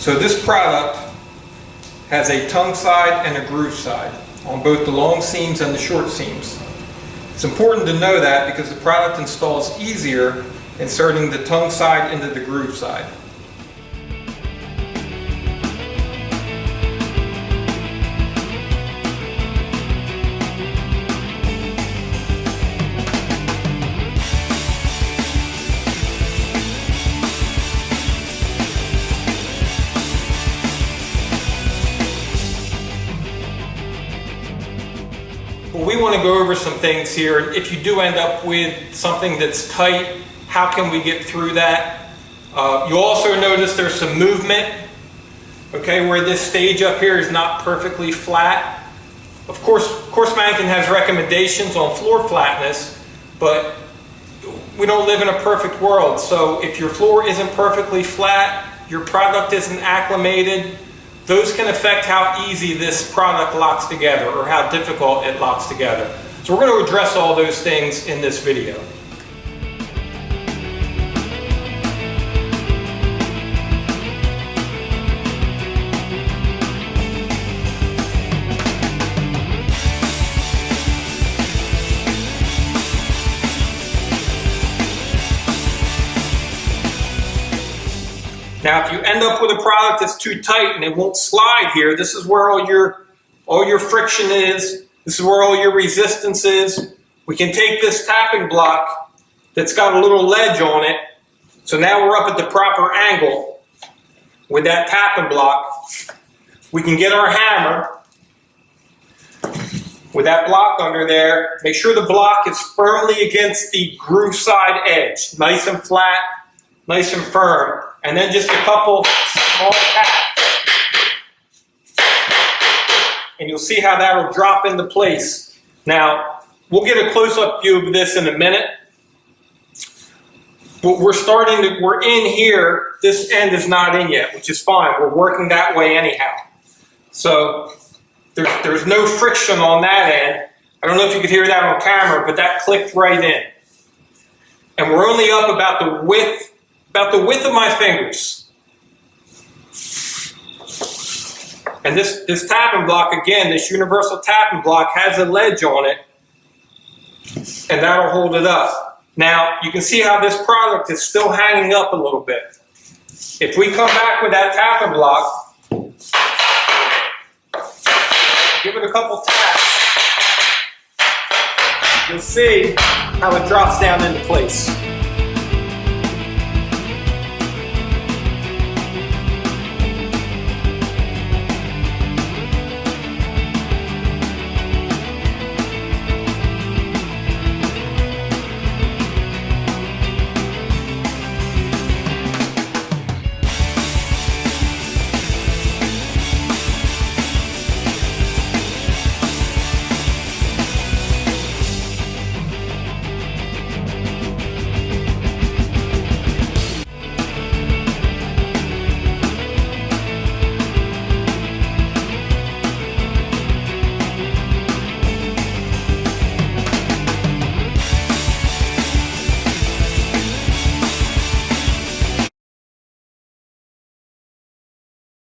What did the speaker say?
So this product has a tongue side and a groove side on both the long seams and the short seams. It's important to know that because the product installs easier inserting the tongue side into the groove side. Well, we want to go over some things here. If you do end up with something that's tight, how can we get through that? You'll also notice there's some movement, okay, where this stage up here is not perfectly flat. Of course Mannington has recommendations on floor flatness, but we don't live in a perfect world. So if your floor isn't perfectly flat, your product isn't acclimated, those can affect how easy this product locks together or how difficult it locks together. So we're going to address all those things in this video. Now, if you end up with a product that's too tight and it won't slide here, this is where all your friction is. This is where all your resistance is. We can take this tapping block that's got a little ledge on it. So now we're up at the proper angle with that tapping block. We can get our hammer with that block under there. Make sure the block is firmly against the groove side edge. Nice and flat, nice and firm. And then just a couple small taps. And you'll see how that'll drop into place. Now, we'll get a close-up view of this in a minute. But we're in here. This end is not in yet, which is fine. We're working that way anyhow. So there's no friction on that end. I don't know if you could hear that on camera, but that clicked right in. And we're only up about the width of my fingers. And this tapping block, again, this universal tapping block has a ledge on it, and that'll hold it up. Now, you can see how this product is still hanging up a little bit. If we come back with that tapping block, give it a couple taps, you'll see how it drops down into place.